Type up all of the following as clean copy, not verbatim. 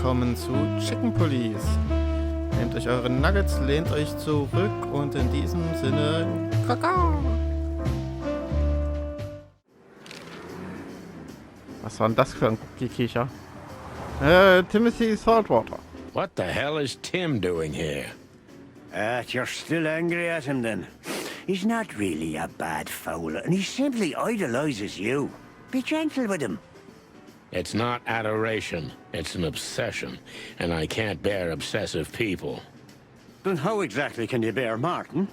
willkommen zu Chicken Police. Nehmt euch eure Nuggets, lehnt euch zurück und in diesem Sinne Kakao. Was war denn das für ein Gekicher? Timothy Saltwater. What the hell is Tim doing here? You're still angry at him then? He's not really a bad fool, and he simply idolizes you. Be gentle with him. It's not adoration, it's an obsession, and I can't bear obsessive people. Then how exactly can you bear Martin?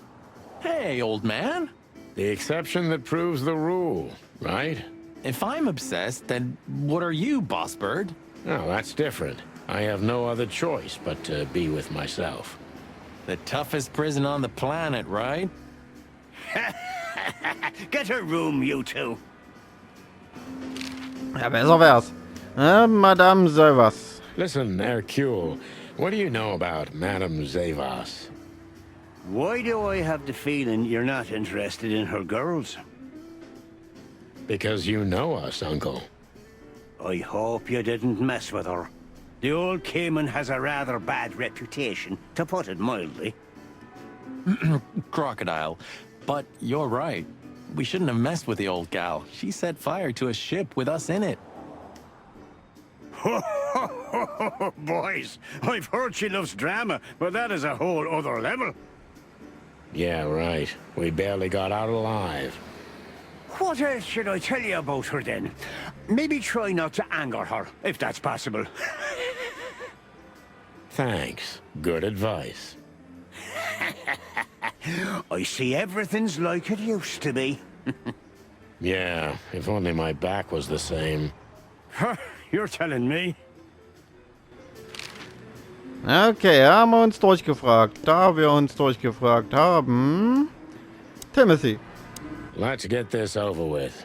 Hey, old man. The exception that proves the rule, right? If I'm obsessed, then what are you, boss bird? Oh, that's different. I have no other choice but to be with myself. The toughest prison on the planet, right? Get a room, you two. Ja, besser wär's. Madame Zavas. Listen, Hercule, what do you know about Madame Zavas? Why do I have the feeling you're not interested in her girls? Because you know us, Uncle. I hope you didn't mess with her. The old Cayman has a rather bad reputation, to put it mildly. Crocodile. But you're right. We shouldn't have messed with the old gal. She set fire to a ship with us in it. Boys, I've heard she loves drama, but that is a whole other level. Yeah, right. We barely got out alive. What else should I tell you about her then? Maybe try not to anger her, if that's possible. Thanks. Good advice. I see everything's like it used to be. Yeah, if only my back was the same. You're telling me? Okay, haben wir uns durchgefragt. Da wir uns durchgefragt haben... Timothy. Let's get this over with.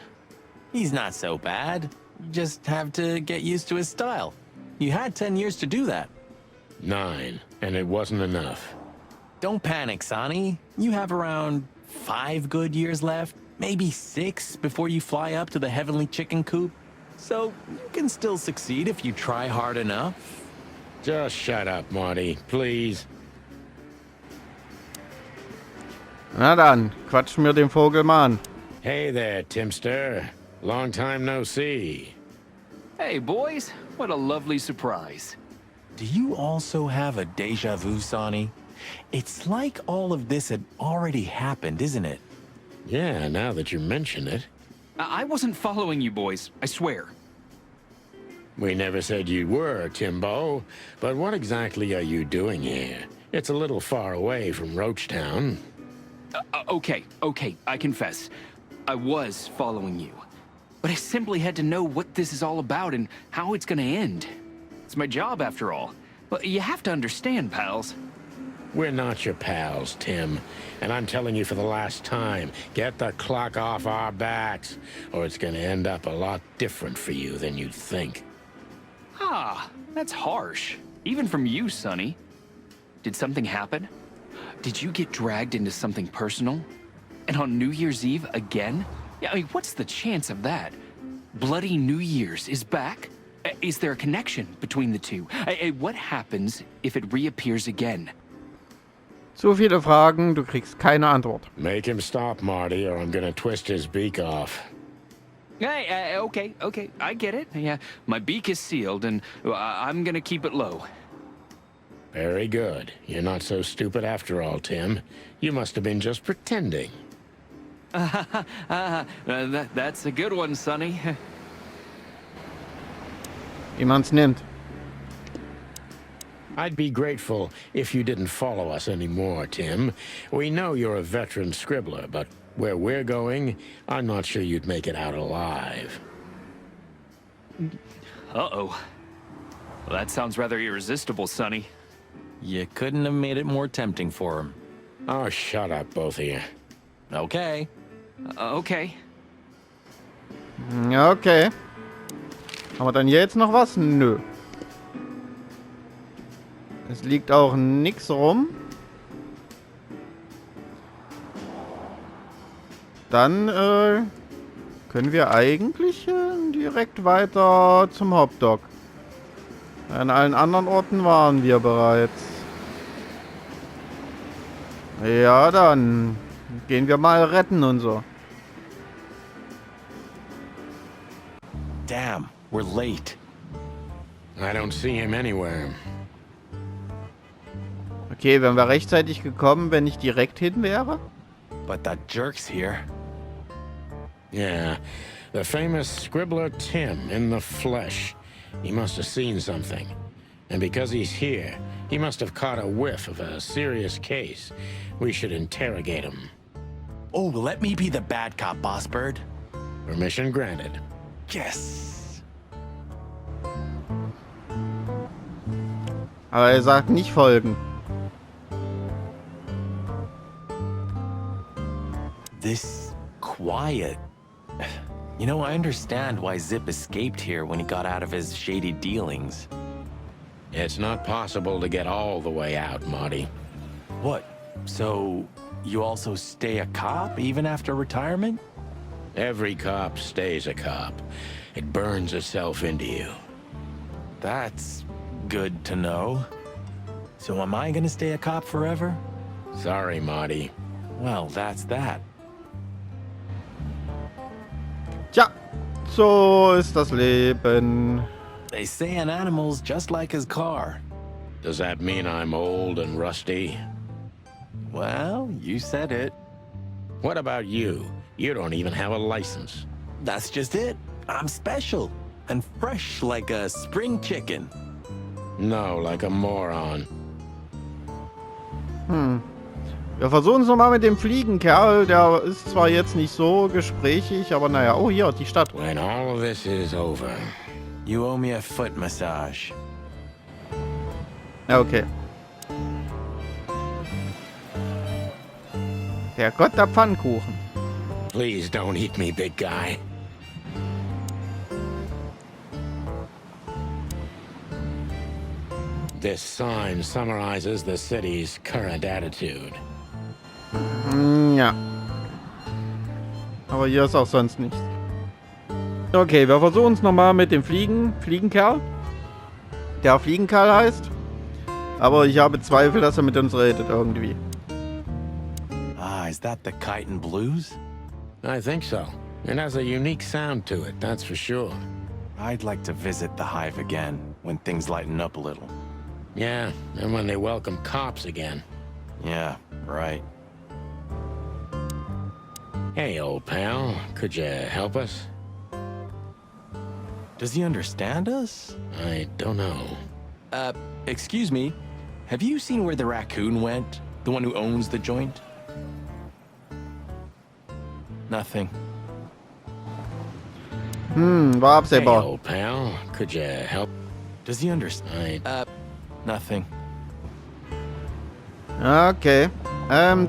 He's not so bad. You just have to get used to his style. You had 10 years to do that. 9, and it wasn't enough. Don't panic, Sonny. You have around 5 good years left, maybe 6 before you fly up to the heavenly chicken coop. So you can still succeed if you try hard enough. Just shut up, Marty, please. Na dann, quatschen wir den Vogel mal an. Hey there, Timster. Long time no see. Hey, boys. What a lovely surprise. Do you also have a deja vu, Sonny? It's like all of this had already happened, isn't it? Yeah, now that you mention it. I wasn't following you boys, I swear. We never said you were, Timbo. But what exactly are you doing here? It's a little far away from Roachtown. Okay, I confess. I was following you. But I simply had to know what this is all about and how it's gonna end. It's my job, after all. But you have to understand, pals. We're not your pals, Tim. And I'm telling you for the last time, get the clock off our backs, or it's gonna end up a lot different for you than you'd think. Ah, that's harsh. Even from you, Sonny. Did something happen? Did you get dragged into something personal? And on New Year's Eve again? Yeah, I mean, what's the chance of that? Bloody New Year's is back? Is there a connection between the two? What happens if it reappears again? Zu viele Fragen, du kriegst keine Antwort. Make him stop, Marty, or I'm gonna twist his beak off. Hey, okay, I get it. Yeah, my beak is sealed, and I'm gonna keep it low. Very good. You're not so stupid after all, Tim. You must have been just pretending. That's a good one, Sonny. Wie man's nimmt. I'd be grateful if you didn't follow us anymore, Tim. We know you're a veteran scribbler, but where we're going, I'm not sure you'd make it out alive. Uh-oh. Well, that sounds rather irresistible, Sonny. You couldn't have made it more tempting for him. Oh, shut up, both of you. Okay. Okay. Ja, okay. Haben wir dann jetzt noch was? Nö. Es liegt auch nix rum. Dann können wir eigentlich direkt weiter zum Hotdog. An allen anderen Orten waren wir bereits. Ja, dann gehen wir mal retten und so. Damn, we're late. I don't see him anywhere. Okay, wären wir rechtzeitig gekommen, wenn ich direkt hin wäre? But that jerk's here. Yeah, the famous scribbler Tim in the flesh. He must have seen something. And because he's here, he must have caught a whiff of a serious case. We should interrogate him. Oh, let me be the bad cop, Boss Bird. Permission granted. Yes. Aber er sagt nicht folgen. This quiet. You know, I understand why Zipp escaped here when he got out of his shady dealings. It's not possible to get all the way out, Marty. What? So, you also stay a cop even after retirement? Every cop stays a cop. It burns itself into you. That's good to know. So am I gonna stay a cop forever? Sorry, Marty. Well, that's that. Tja, so ist das Leben. They say an animal's just like his car. Does that mean I'm old and rusty? Well, you said it. What about you? You don't even have a license. That's just it. I'm special and fresh like a spring chicken. No, like a moron. Wir versuchen es nochmal mit dem Fliegenkerl. Der ist zwar jetzt nicht so gesprächig, aber naja. Oh, hier, die Stadt. When all of this is over. You owe me a foot massage. Ja, okay. Herrgott, der Pfannkuchen. Please don't eat me, big guy. This sign summarizes the city's current attitude. Ja. Aber hier ist auch sonst nichts. Okay, wir versuchen es nochmal mit dem Fliegenkerl. Der Fliegenkerl heißt. Aber ich habe Zweifel, dass er mit uns redet irgendwie. Ah, is that the Kite and Blues? I think so. It has a unique sound to it, that's for sure. I'd like to visit the Hive again when things lighten up a little. Yeah, and when they welcome cops again. Yeah, right. Hey, old pal, could you help us? Does he understand us? I don't know. Excuse me. Have you seen where the raccoon went? The one who owns the joint? Nothing. War Hey, absehbar. old pal, could you help? Does he understand? Nothing. Okay.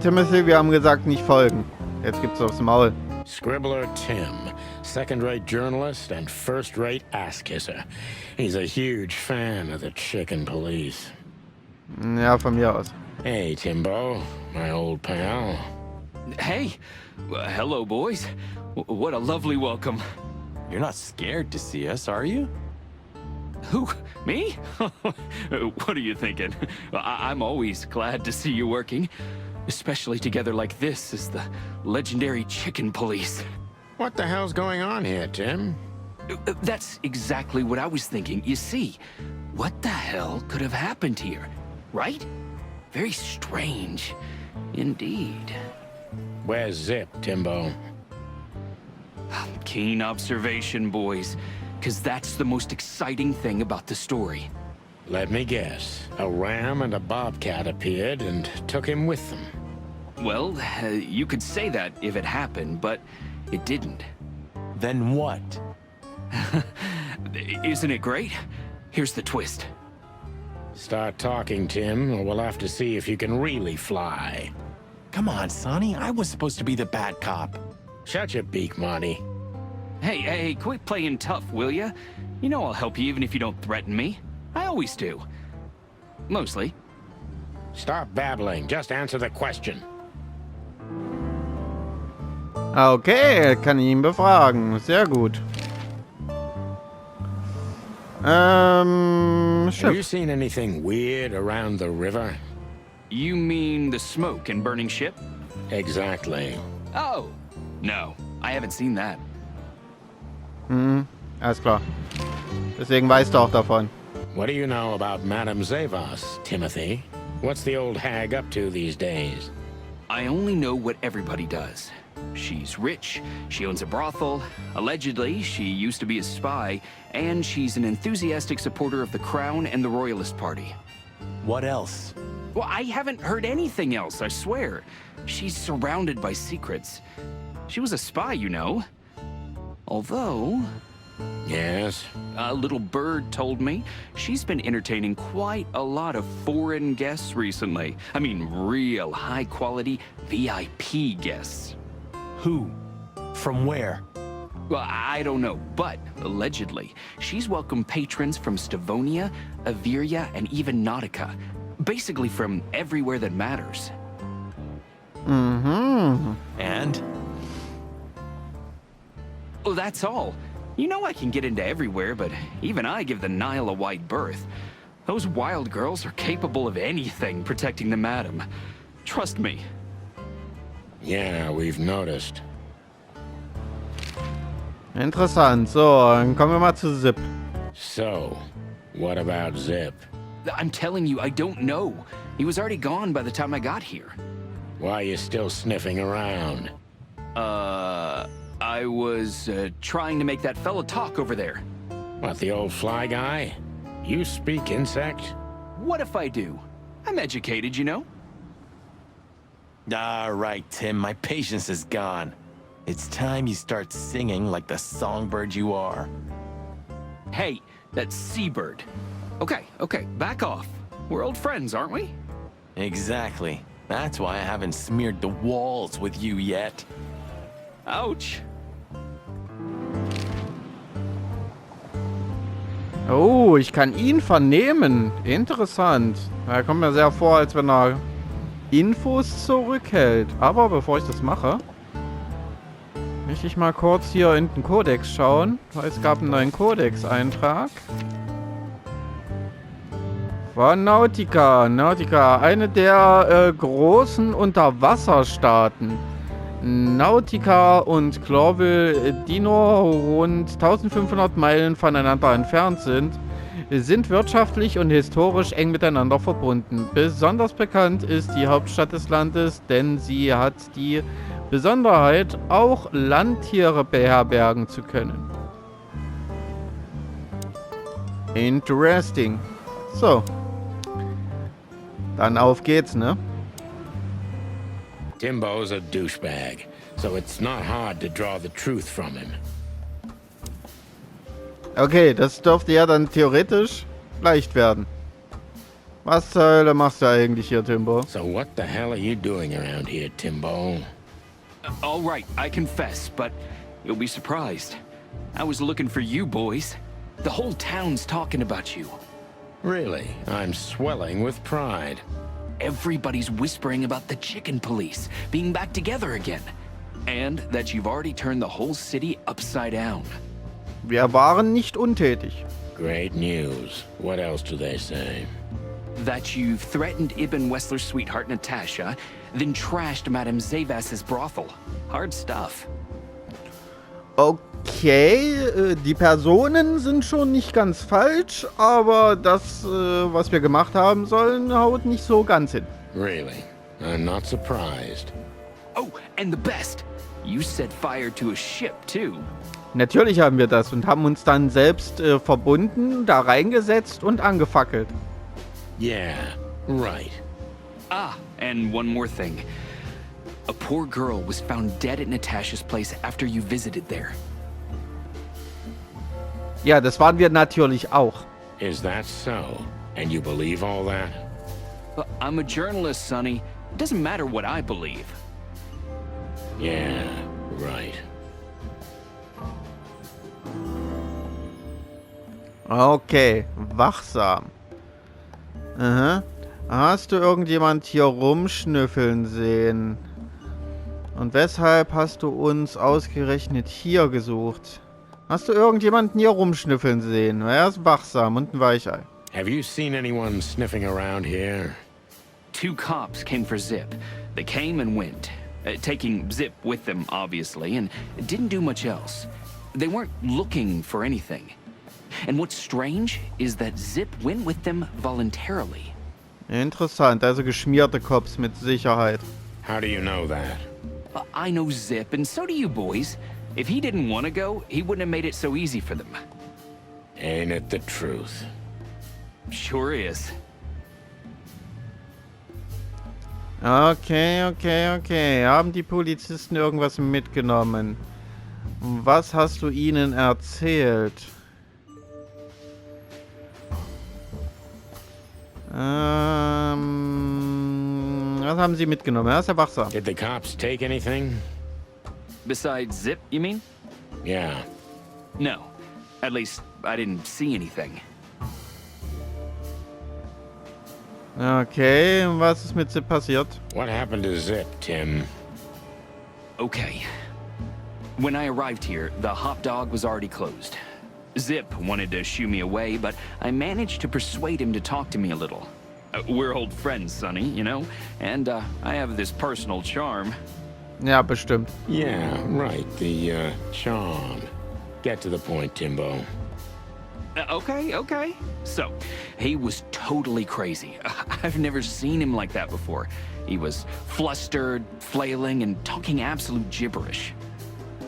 Timothy, wir haben gesagt, nicht folgen. Jetzt gibt's aufs Maul. Scribbler Tim, second-rate journalist and first-rate ass-kisser. He's a huge fan of the chicken police. Ja, von mir aus. Hey, Timbo, my old pal. Hey, hello, boys. What a lovely welcome. You're not scared to see us, are you? Who? Me? What are you thinking? I'm always glad to see you working. Especially together like this as the legendary chicken police. What the hell's going on here, Tim? That's exactly what I was thinking. You see, what the hell could have happened here, right? Very strange, indeed. Where's Zipp, Timbo? Keen observation, boys, because that's the most exciting thing about the story. Let me guess. A ram and a bobcat appeared and took him with them. Well, you could say that if it happened, but it didn't. Then what? Isn't it great? Here's the twist. Start talking, Tim, or we'll have to see if you can really fly. Come on, Sonny. I was supposed to be the bad cop. Shut your beak, Marty. Hey, quit playing tough, will ya? You know I'll help you even if you don't threaten me. I always do. Mostly. Stop babbling. Just answer the question. Okay, kann ihn befragen. Sehr gut. Have you Schiff. seen anything weird around the river? You mean the smoke and burning ship? Exactly. Oh, no, I haven't seen that. Alles klar. Deswegen weißt du auch davon. What do you know about Madame Zavas, Timothy? What's the old hag up to these days? I only know what everybody does. She's rich, she owns a brothel, allegedly she used to be a spy, and she's an enthusiastic supporter of the Crown and the Royalist Party. What else? Well, I haven't heard anything else, I swear. She's surrounded by secrets. She was a spy, you know. Although, Yes? a little bird told me she's been entertaining quite a lot of foreign guests recently. I mean, real high-quality VIP guests. Who? From where? Well, I don't know, but allegedly, she's welcomed patrons from Stavonia, Averia, and even Nautica. Basically from everywhere that matters. And? Oh, that's all. You know I can get into everywhere, but even I give the Nile a wide berth. Those wild girls are capable of anything protecting the madam. Trust me. Yeah, we've noticed. Interessant. So, dann kommen wir mal zu Zipp. So, what about Zipp? I'm telling you, I don't know. He was already gone by the time I got here. Why are you still sniffing around? I was trying to make that fella talk over there. What, the old fly guy? You speak insect? What if I do? I'm educated, you know? All right, Tim, my patience is gone. It's time you start singing like the songbird you are. Hey, that's Seabird. Okay, back off. We're old friends, aren't we? Exactly. That's why I haven't smeared the walls with you yet. Ouch. Oh, ich kann ihn vernehmen. Interessant. Er kommt mir sehr vor, als wenn er Infos zurückhält. Aber bevor ich das mache, möchte ich mal kurz hier in den Kodex schauen, weil es gab einen neuen Kodex-Eintrag. Von Nautica. Nautica, eine der großen Unterwasserstaaten. Nautica und Clorville, die nur rund 1500 Meilen voneinander entfernt sind wirtschaftlich und historisch eng miteinander verbunden. Besonders bekannt ist die Hauptstadt des Landes, denn sie hat die Besonderheit, auch Landtiere beherbergen zu können. Interesting. So. Dann auf geht's, ne? Timbo's a douchebag, so it's not hard to draw the truth from him. Okay, das dürfte ja dann theoretisch leicht werden. Was zur Hölle machst du eigentlich hier, Timbo? So what the hell are you doing around here, Timbo? All right, I confess, but you'll be surprised. I was looking for you boys. The whole town's talking about you. Really? I'm swelling with pride. Everybody's whispering about the chicken police being back together again. And that you've already turned the whole city upside down. Wir waren nicht untätig. Great news. What else do they say? That you've threatened Ibn Wessler's sweetheart Natasha, then trashed Madame Zavas's brothel. Hard stuff. Okay, die Personen sind schon nicht ganz falsch, aber das, was wir gemacht haben sollen, haut nicht so ganz hin. Really? I'm not surprised. Oh, and the best. You set fire to a ship, too. Natürlich haben wir das und haben uns dann selbst verbunden, da reingesetzt und angefackelt. Yeah, right. Ah, and one more thing. A poor girl was found dead at Natasha's place after you visited there. Ja, das waren wir natürlich auch. Is that so? And you believe all that? But I'm a journalist, Sonny. It doesn't matter what I believe. Yeah, right. Okay, wachsam. Aha. Hast du irgendjemand hier rumschnüffeln sehen? Und weshalb hast du uns ausgerechnet hier gesucht? Hast du irgendjemanden hier rumschnüffeln sehen? Er ist wachsam und ein Weichei. Have you seen anyone sniffing around here? 2 cops came for Zipp. They came and went, taking Zipp with them, obviously, and didn't do much else. They weren't looking for anything. And what's strange is that Zipp went with them voluntarily. Interessant, also geschmierte Cops mit Sicherheit. How do you know that? I know Zipp, and so do you boys. If he didn't want to go, he wouldn't have made it so easy for them. Ain't it the truth? Sure is. Okay. Haben die Polizisten irgendwas mitgenommen? Was hast du ihnen erzählt? Was haben sie mitgenommen? Er ist ja wachsam. Did the cops take anything? Besides Zipp, you mean? Yeah. No. At least, I didn't see anything. Okay, was ist mit Zipp passiert? What happened to Zipp, Tim? Okay. When I arrived here, the hot dog was already closed. Zipp wanted to shoo me away, but I managed to persuade him to talk to me a little. We're old friends, Sonny, you know? And I have this personal charm. Ja, bestimmt. Yeah, right. The, charm. Get to the point, Timbo. Okay. So, he was totally crazy. I've never seen him like that before. He was flustered, flailing, and talking absolute gibberish.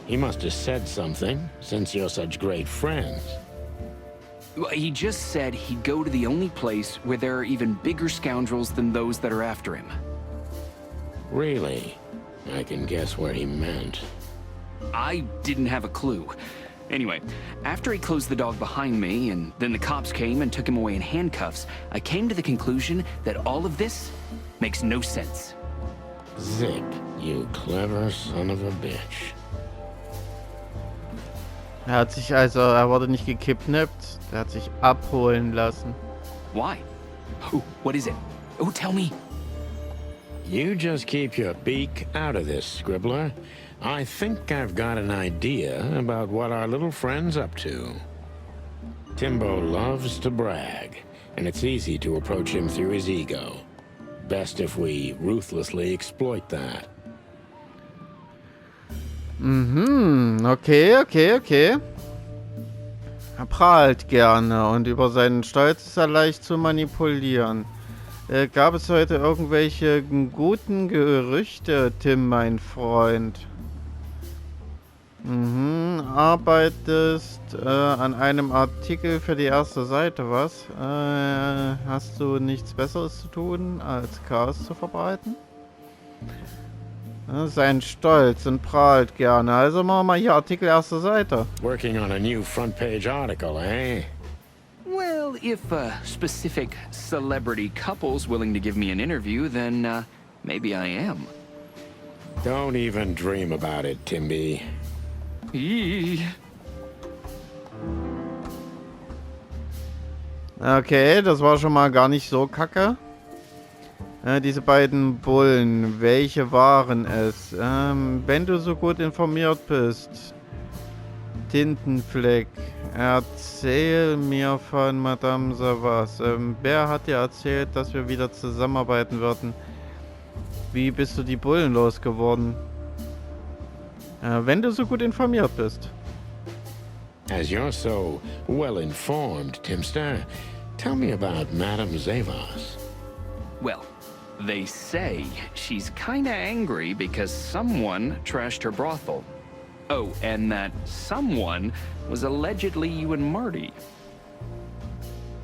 He must have said something, since you're such great friends. He just said he'd go to the only place where there are even bigger scoundrels than those that are after him. Really? I can guess where he meant. I didn't have a clue. Anyway, after he closed the dog behind me, and then the cops came and took him away in handcuffs, I came to the conclusion that all of this makes no sense. Zipp, you clever son of a bitch. Er wurde nicht gekidnappt, er hat sich abholen lassen. Why? What is it? Oh, tell me. You just keep your beak out of this, Scribbler. I think I've got an idea about what our little friend's up to. Timbo loves to brag, and it's easy to approach him through his ego. Best if we ruthlessly exploit that. Okay. Er prahlt gerne und über seinen Stolz ist er leicht zu manipulieren. Gab es heute irgendwelche guten Gerüchte, Tim, mein Freund? Arbeitest an einem Artikel für die erste Seite, was? Hast du nichts Besseres zu tun, als Chaos zu verbreiten? Sein Stolz und prahlt gerne. Also machen wir mal hier Artikel erste Seite. Working on a new front-page article, eh? Well, if a specific celebrity couple's willing to give me an interview, then maybe I am. Don't even dream about it, Timby. Okay, das war schon mal gar nicht so kacke. Diese beiden Bullen, welche waren es? Wenn du so gut informiert bist. Tintenfleck. Erzähl mir von Madame Savas. Wer hat dir erzählt, dass wir wieder zusammenarbeiten würden? Wie bist du die Bullen losgeworden? Wenn du so gut informiert bist. As you're so well informed, Timster, tell me about Madame Zavas. Well, they say she's kinda angry because someone trashed her brothel. Oh, and that someone was allegedly you and Marty.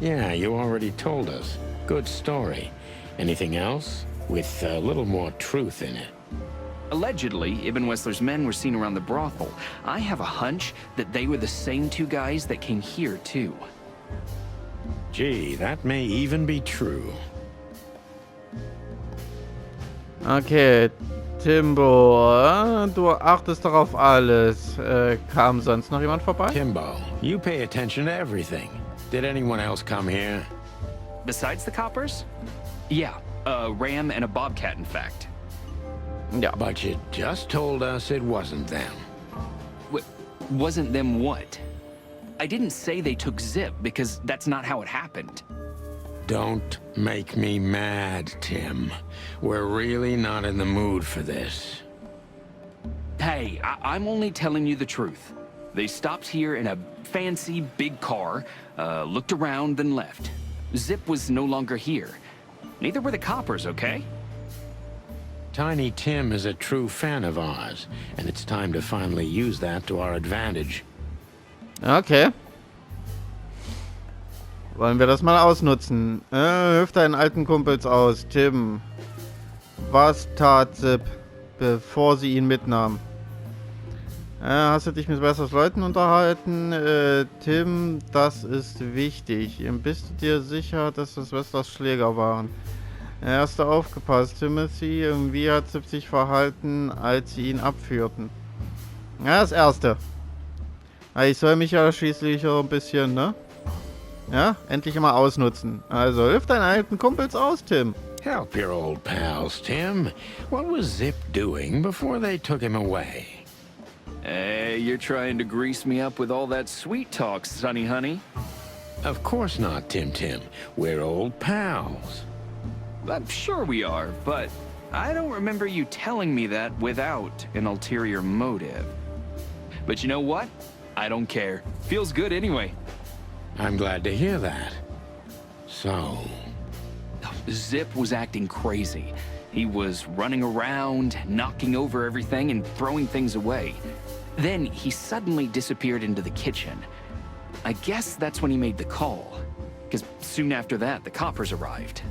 Yeah, you already told us. Good story. Anything else? With a little more truth in it. Allegedly, Ibn Wessler's men were seen around the brothel. I have a hunch that they were the same 2 guys that came here, too. Gee, that may even be true. Okay, Timbo, du achtest doch auf alles. Kam sonst noch jemand vorbei? Timbo, you pay attention to everything. Did anyone else come here? Besides the coppers? Yeah, a ram and a bobcat, in fact. Ja. But you just told us it wasn't them. Wasn't them what? I didn't say they took Zipp, because that's not how it happened. Don't make me mad, Tim. We're really not in the mood for this. Hey, I'm only telling you the truth. They stopped here in a fancy big car, looked around, then left. Zipp was no longer here. Neither were the coppers, okay? Tiny Tim is a true fan of ours, and it's time to finally use that to our advantage. Okay. Wollen wir das mal ausnutzen? Hilf deinen alten Kumpels aus, Tim. Was tat Zipp, bevor sie ihn mitnahm? Hast du dich mit besseren Leuten unterhalten? Tim, das ist wichtig. Bist du dir sicher, dass das Westlers Schläger waren? Hast du aufgepasst, Timothy? Wie hat Zipp sich verhalten, als sie ihn abführten? Ja, das Erste. Ich soll mich ja schließlich ein bisschen, ne? Ja, endlich mal ausnutzen. Also, hilf deinen alten Kumpels aus, Tim. Help your old pals, Tim. What was Zipp doing before they took him away? Hey, you're trying to grease me up with all that sweet talk, Sonny honey. Of course not, Tim. We're old pals. I'm sure we are, but I don't remember you telling me that without an ulterior motive. But you know what? I don't care. Feels good anyway. I'm glad to hear that. So... Zipp was acting crazy. He was running around, knocking over everything and throwing things away. Then he suddenly disappeared into the kitchen. I guess that's when he made the call. Because soon after that, the coppers arrived.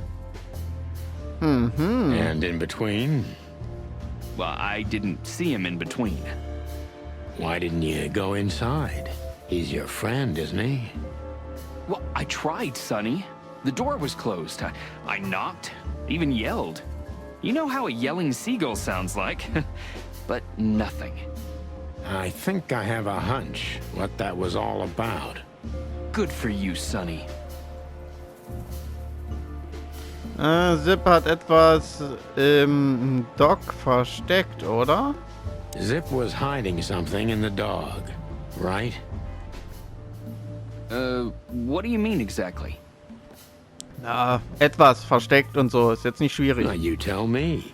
And in between? Well, I didn't see him in between. Why didn't you go inside? He's your friend, isn't he? Well, I tried, Sonny. The door was closed. I knocked, even yelled. You know how a yelling seagull sounds like. But nothing. I think I have a hunch what that was all about. Good for you, Sonny. Zipp hat etwas im Dock versteckt, oder? Zipp was hiding something in the dog, right? What do you mean exactly? Na, etwas versteckt und so. Ist jetzt nicht schwierig. Now you tell me.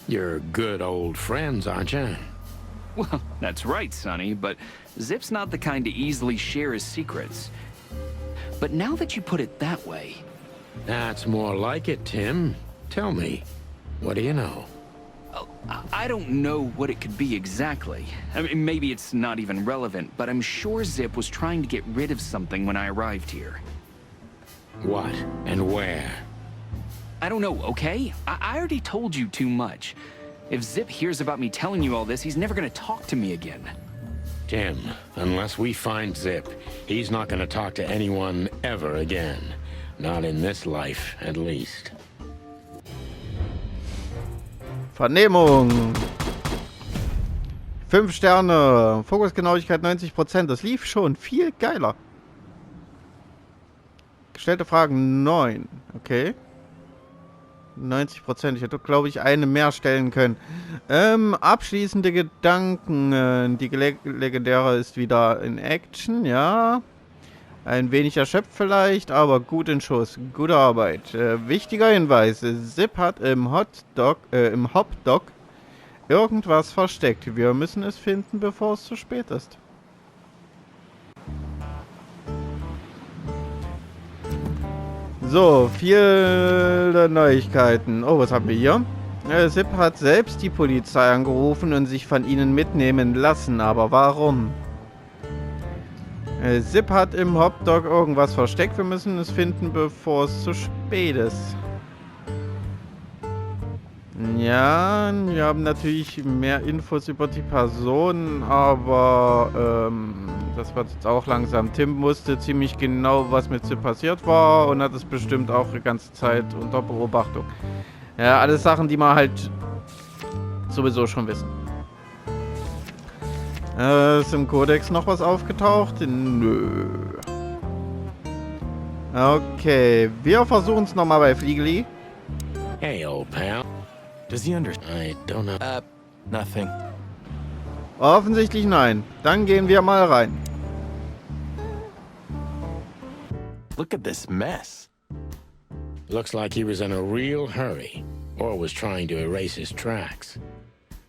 You're good old friends, aren't you? Well, that's right, Sonny, but Zipp's not the kind to easily share his secrets. But now that you put it that way... That's more like it, Tim. Tell me, what do you know? I don't know what it could be exactly. I mean, maybe it's not even relevant, but I'm sure Zipp was trying to get rid of something when I arrived here. What and where? I don't know, okay? I already told you too much. If Zipp hears about me telling you all this, he's never gonna talk to me again. Tim, unless we find Zipp, he's not gonna talk to anyone ever again. Not in this life, at least. Vernehmung. 5 Sterne. Fokusgenauigkeit 90%. Das lief schon viel geiler. Gestellte Fragen 9. Okay. 90%. Ich hätte, glaube ich, eine mehr stellen können. Abschließende Gedanken. Die legendäre ist wieder in Action, ja. Ein wenig erschöpft vielleicht, aber gut in Schuss. Gute Arbeit. Wichtiger Hinweis. Zipp hat im Hopdog irgendwas versteckt. Wir müssen es finden, bevor es zu spät ist. So, viele Neuigkeiten. Oh, was haben wir hier? Zipp hat selbst die Polizei angerufen und sich von ihnen mitnehmen lassen. Aber warum? Zipp hat im Hopdog irgendwas versteckt. Wir müssen es finden, bevor es zu spät ist. Ja, wir haben natürlich mehr Infos über die Person, aber das wird jetzt auch langsam. Tim wusste ziemlich genau, was mit Zipp passiert war und hat es bestimmt auch die ganze Zeit unter Beobachtung. Ja, alles Sachen, die wir halt sowieso schon wissen. Ist im Kodex noch was aufgetaucht? Nö. Okay, wir versuchen es nochmal bei Fliegeli. Hey, old pal. Does he understand? I don't know. Nothing. Offensichtlich nein. Dann gehen wir mal rein. Look at this mess. Looks like he was in a real hurry, or was trying to erase his tracks.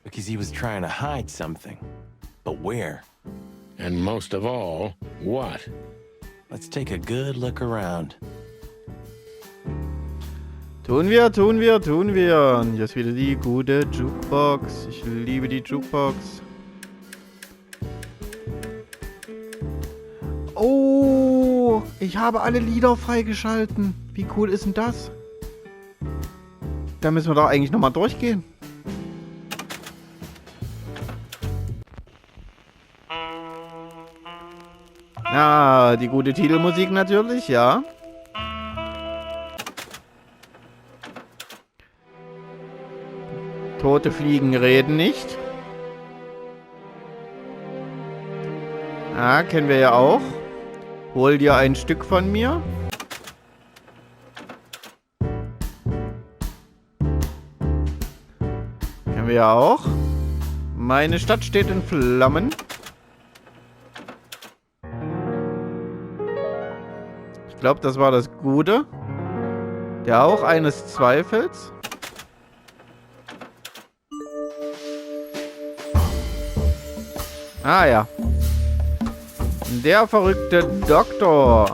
Because he was trying to hide something. But where? And most of all, what? Let's take a good look around. Tun wir, tun wir, tun wir. Und hier ist wieder die gute Jukebox. Ich liebe die Jukebox. Oh, ich habe alle Lieder freigeschalten. Wie cool ist denn das? Da müssen wir doch eigentlich nochmal durchgehen. Ah, die gute Titelmusik natürlich, ja. Tote Fliegen reden nicht. Ah, kennen wir ja auch. Hol dir ein Stück von mir. Kennen wir ja auch. Meine Stadt steht in Flammen. Ich glaube, das war das Gute. Der Hauch eines Zweifels. Ah ja. Der verrückte Doktor.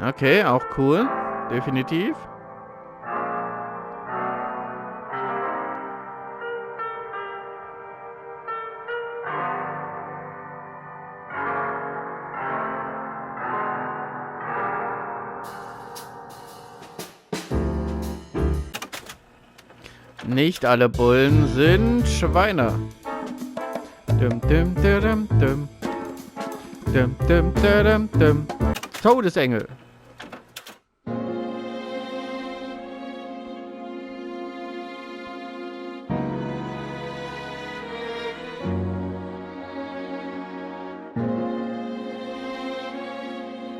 Okay, auch cool. Definitiv. Nicht alle Bullen sind Schweine. Dum, dum, dum, dum. Dum, dum, dum, dum. Todesengel.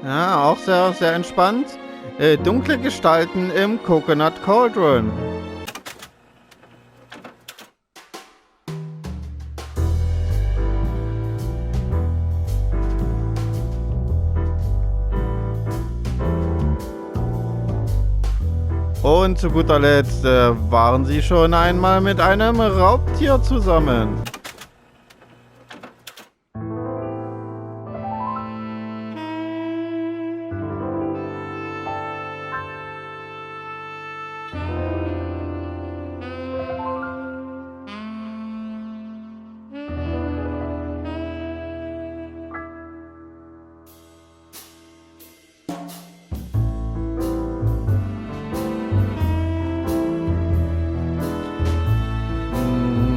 Ja, auch sehr, sehr entspannt. Dunkle Gestalten im Coconut Cauldron. Und zu guter Letzt waren sie schon einmal mit einem Raubtier zusammen.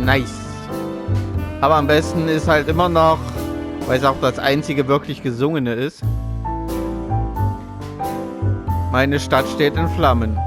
Nice. Aber am besten ist halt immer noch, weil es auch das einzige wirklich Gesungene ist. Meine Stadt steht in Flammen.